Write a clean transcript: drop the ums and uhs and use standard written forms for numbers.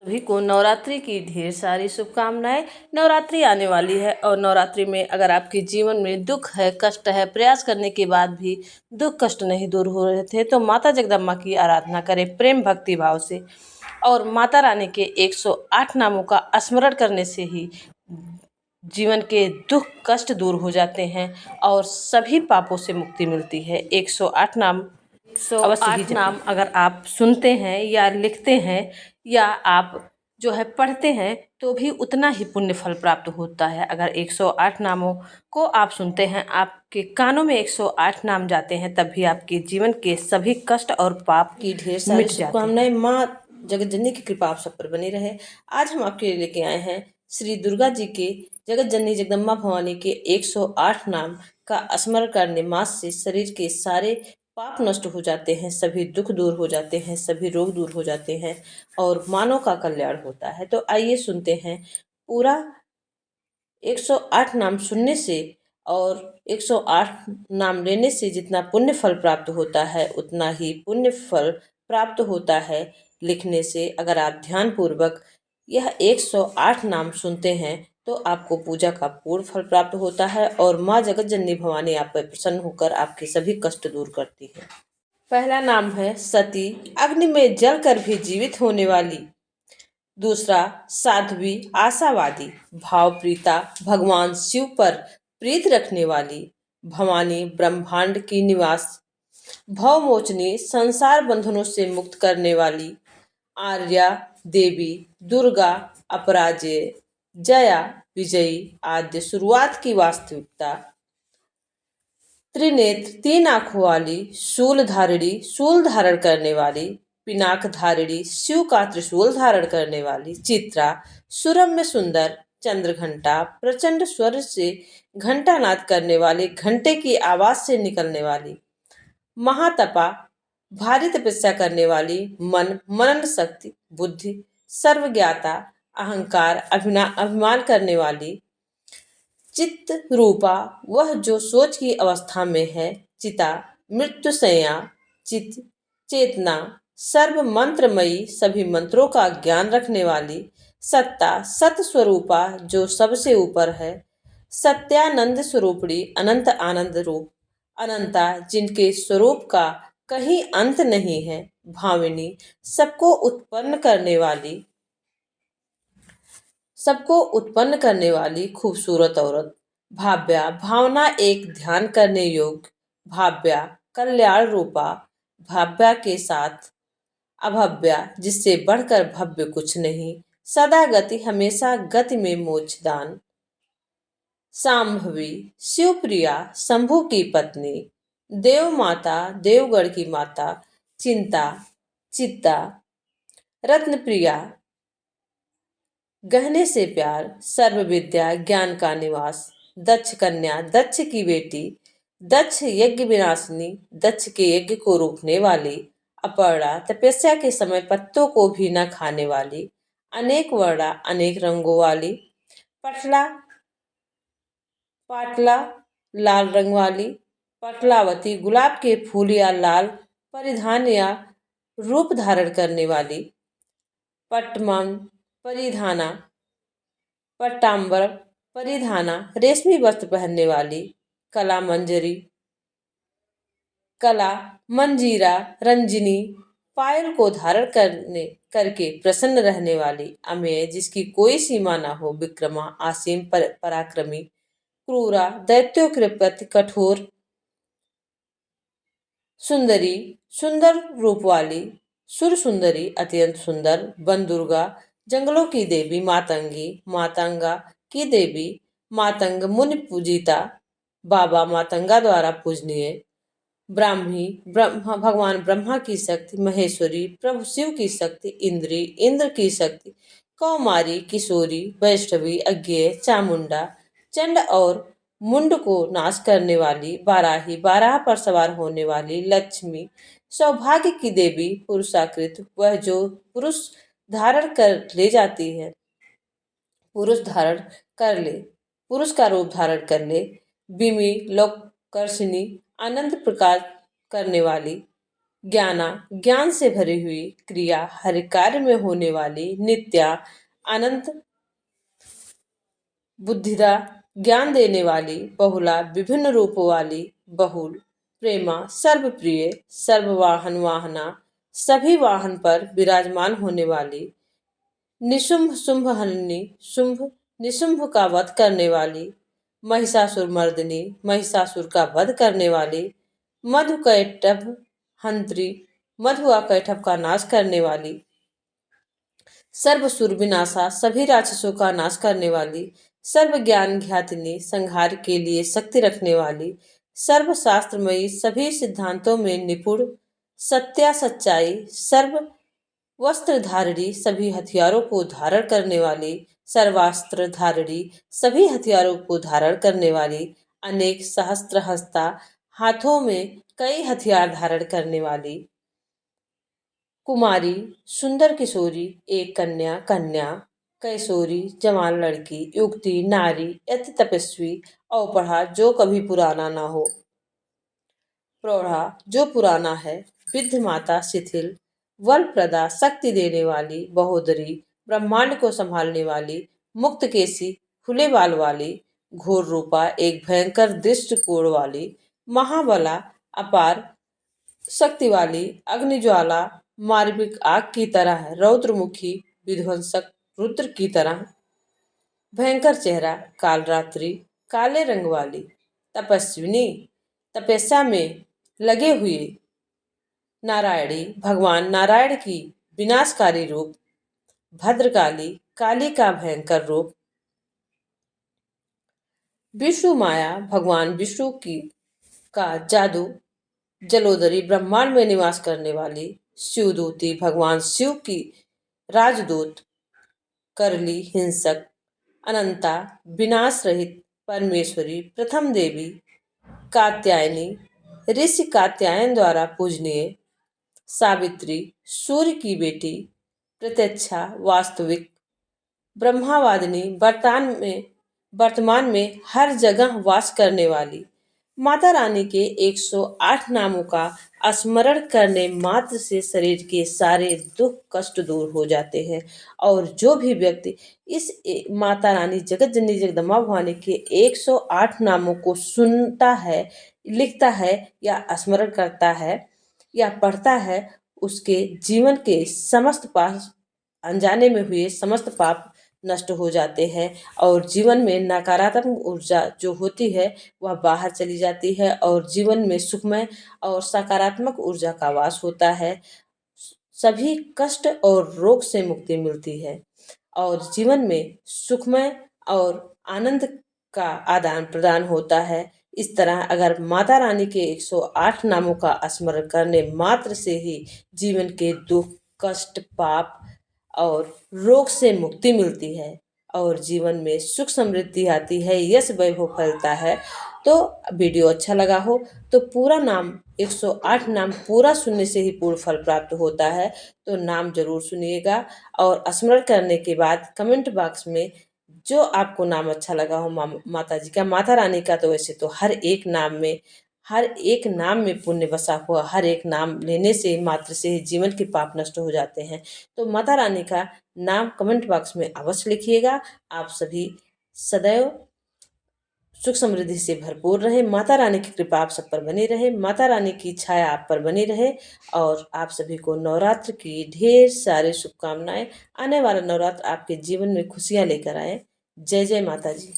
सभी को नवरात्रि की ढेर सारी शुभकामनाएं। नवरात्रि आने वाली है और नवरात्रि में अगर आपके जीवन में दुख है, कष्ट है, प्रयास करने के बाद भी दुख कष्ट नहीं दूर हो रहे थे तो माता जगदम्बा की आराधना करें प्रेम भक्ति भाव से। और माता रानी के 108 नामों का स्मरण करने से ही जीवन के दुख कष्ट दूर हो जाते हैं और सभी पापों से मुक्ति मिलती है। 108 नाम अवश्य ही नाम अगर आप सुनते हैं या लिखते हैं या आप जो है पढ़ते हैं तो भी उतना ही पुण्य फल प्राप्त होता है। अगर 108 नामों को आप सुनते हैं, आपके कानों में 108 नाम जाते हैं, तब भी आपके जीवन के सभी कष्ट और पाप की ढेर सारी शुभकामनाएं। माँ जगत जननी की कृपा आप सब पर बनी रहे। आज हम आपके लिए लेके आए हैं श्री दुर्गा जी के जगत जननी जगदम्बा भवानी के 108 नाम का स्मरण करने मास से शरीर के सारे पाप नष्ट हो जाते हैं, सभी दुख दूर हो जाते हैं, सभी रोग दूर हो जाते हैं और मानव का कल्याण होता है। तो आइए सुनते हैं पूरा 108 नाम सुनने से और 108 नाम लेने से जितना पुण्य फल प्राप्त होता है उतना ही पुण्य फल प्राप्त होता है लिखने से। अगर आप ध्यान पूर्वक यह 108 नाम सुनते हैं तो आपको पूजा का पूर्ण फल प्राप्त होता है और माँ जगत जननी भवानी आप पर प्रसन्न होकर आपके सभी कष्ट दूर करती है। पहला नाम है सती, अग्नि में जलकर भी जीवित होने वाली। दूसरा साध्वी, आशावादी, भावप्रीता, भगवान शिव पर प्रीत रखने वाली। भवानी, ब्रह्मांड की निवास, भवमोचनी, संसार बंधनों से मुक्त करने वाली। आर्या देवी, दुर्गा, अपराजेय, जया, विजयी, आद्य शुरुआत की वास्तविकता। त्रिनेत्र, 3 आंखों वाली, शूल धारिणी, शूल धारण करने वाली। पिनाक धारिणी, शिव का त्रिशूल धारण करने वाली। चित्रा, सुरम्य सुंदर, चंद्रघंटा, प्रचंड स्वर से घंटा नाद करने वाली, घंटे की आवाज से निकलने वाली। महातपा, भारी तपस्या करने वाली, मन, मनन शक्ति, बुद्धि, सर्वज्ञाता, अहंकार, अभिमान करने वाली। चित्त रूपा, वह जो सोच की अवस्था में है। चिता, मृत्युसंज्ञा, चित, चेतना, सर्व मंत्रमयी, सभी मंत्रों का ज्ञान रखने वाली। सत्ता, सत स्वरूपा, जो सबसे ऊपर है। सत्यानंद स्वरूपणी, अनंत आनंद रूप। अनंता, जिनके स्वरूप का कहीं अंत नहीं है। भाविनी, सबको उत्पन्न करने वाली खूबसूरत औरत। भाव्या, भावना, एक ध्यान करने योग्य। भाव्या, कल्याण रूपा, भाव्या के साथ अभव्या, जिससे बढ़कर भव्य कुछ नहीं। सदा गति, हमेशा गति में मोक्षदान। सांभवी, शिवप्रिया, शंभु की पत्नी। देव माता, देवगढ़ की माता। चिंता, चित्ता, रत्नप्रिया, गहने से प्यार। सर्व विद्या, ज्ञान का निवास। दक्ष कन्या, दक्ष की बेटी। दक्ष यज्ञ विनाशिनी, दक्ष के यज्ञ को रोकने वाली। अपर्णा, तपस्या के समय पत्तों को भी न खाने वाली। अनेक वर्णा, अनेक रंगों वाली। पटला, पाटला, लाल रंग वाली। पटलावती, गुलाब के फूल या लाल परिधान या रूप धारण करने वाली। पट्टमन परिधाना, पट्टाम्बर परिधाना, रेशमी वस्त्र पहनने वाली। कला मंजरी, कला मंजीरा, रंजिनी, पायल को धारण करके प्रसन्न रहने वाली। अमेय, जिसकी कोई सीमा ना हो। विक्रमा, आसीम पराक्रमी। क्रूरा, दैत्यों के प्रति कठोर। सुंदरी, सुंदर रूप वाली। सुर सुंदरी, अत्यंत सुंदर। वन दुर्गा, जंगलों की देवी। मातंगी, मातंगा की देवी। मातंग, मुनि पूजिता, बाबा मातंगा द्वारा पूजनीय। ब्राह्मी, भगवान ब्रह्मा की शक्ति। महेश्वरी, प्रभु शिव की शक्ति। इंद्री, इंद्र की शक्ति। कौमारी, किशोरी, वैष्णवी, अज्ञेय, चामुंडा, चंड और मुंड को नाश करने वाली। बाराही, बारह पर सवार होने वाली। लक्ष्मी, सौभाग्य की देवी। पुरुषाकृत, वह जो पुरुष धारण कर ले जाती है, पुरुष धारण कर ले, पुरुष का रूप धारण कर ले। बिमी, लोकर्षिणी, आनंद प्रकाश करने वाली। ज्ञाना, ज्ञान से भरी हुई क्रिया, हर कार्य में होने वाली नित्या, अनंत बुद्धिदा, ज्ञान देने वाली बहुला, विभिन्न रूपों वाली बहुल, प्रेमा, सर्वप्रिय, सर्ववाहन वाहना, सभी वाहन पर विराजमान होने वाली, निशुंभ शुंभ हननी, शुंभ निशुंभ का वध करने वाली, महिषासुर मर्दिनी, महिषासुर का वध करने वाली, मधु कैटभ हंत्री, मधुआ कैटभ का नाश करने वाली, सर्व सुर विनाशा, सभी राक्षसों का नाश करने वाली, सर्व ज्ञान ज्ञातिनी, संहार के लिए शक्ति रखने वाली, सर्व शास्त्रमयी, सभी सिद्धांतों में निपुण, सत्या सच्चाई, सर्व वस्त्र धारणी, सभी हथियारों को धारण करने वाली, सर्वास्त्र धारणी, सभी हथियारों को धारण करने वाली, अनेक सहस्त्र हस्ता, हाथों में कई हथियार धारण करने वाली, कुमारी, सुंदर किशोरी, एक कन्या, कन्या, कैशोरी, जवान लड़की, युक्ति, नारी, अति तपस्वी, औपढ़ा, जो कभी पुराना ना हो, प्रौढ़ा, जो पुराना है, वृद्ध माता, शिथिल, वर प्रदा, शक्ति देने वाली, बहोदरी, ब्रह्मांड को संभालने वाली, मुक्त केसी, खुले बाल वाली, घोर रूपा, एक भयंकर दृष्टिकोण वाली, महाबला, अपार शक्ति वाली, अग्निज्वाला, मार्मिक आग की तरह, रौद्रमुखी, विध्वंसक रुद्र की तरह, भयंकर चेहरा, कालरात्रि, काले रंग वाली, तपस्विनी, तपस्या में लगे हुए, नारायणी, भगवान नारायण की विनाशकारी रूप, भद्रकाली, काली का भयंकर रूप, विष्णु माया, भगवान विष्णु की का जादू, जलोदरी, ब्रह्मांड में निवास करने वाली, शिवदूती, भगवान शिव की राजदूत, करली, हिंसक, अनंता, विनाश रहित, परमेश्वरी, प्रथम देवी, कात्यायनी, ऋषि कात्यायन द्वारा पूजनीय, सावित्री, सूर्य की बेटी, प्रत्यक्षा, वास्तविक, ब्रह्मावादिनी, वर्तमान में हर जगह वास करने वाली, माता रानी के 108 नामों का स्मरण करने मात्र से शरीर के सारे दुख कष्ट दूर हो जाते हैं। और जो भी व्यक्ति इस माता रानी जगत जननी जगदम्बा भवानी के 108 नामों को सुनता है, लिखता है या स्मरण करता है या पढ़ता है, उसके जीवन के समस्त पाप, अनजाने में हुए समस्त पाप नष्ट हो जाते हैं और जीवन में नकारात्मक ऊर्जा जो होती है वह बाहर चली जाती है और जीवन में सुखमय और सकारात्मक ऊर्जा का वास होता है। सभी कष्ट और रोग से मुक्ति मिलती है और जीवन में सुखमय और आनंद का आदान प्रदान होता है। इस तरह अगर माता रानी के 108 नामों का स्मरण करने मात्र से ही जीवन के दुख कष्ट पाप और रोग से मुक्ति मिलती है और जीवन में सुख समृद्धि आती है, यश वैभव फैलता है। तो वीडियो अच्छा लगा हो तो पूरा नाम 108 नाम पूरा सुनने से ही पूर्ण फल प्राप्त होता है। तो नाम जरूर सुनिएगा और स्मरण करने के बाद कमेंट बॉक्स में जो आपको नाम अच्छा लगा हो, माता जी का, माता रानी का, तो वैसे तो हर एक नाम में पुण्य बसा हुआ, हर एक नाम लेने से मात्र से ही जीवन के पाप नष्ट हो जाते हैं। तो माता रानी का नाम कमेंट बॉक्स में अवश्य लिखिएगा। आप सभी सदैव सुख समृद्धि से भरपूर रहे, माता रानी की कृपा आप सब पर बनी रहे, माता रानी की छाया आप पर बनी रहे और आप सभी को नवरात्र की ढेर सारी शुभकामनाएं। आने वाला नवरात्र आपके जीवन में खुशियां लेकर आए। जय जय माता जी।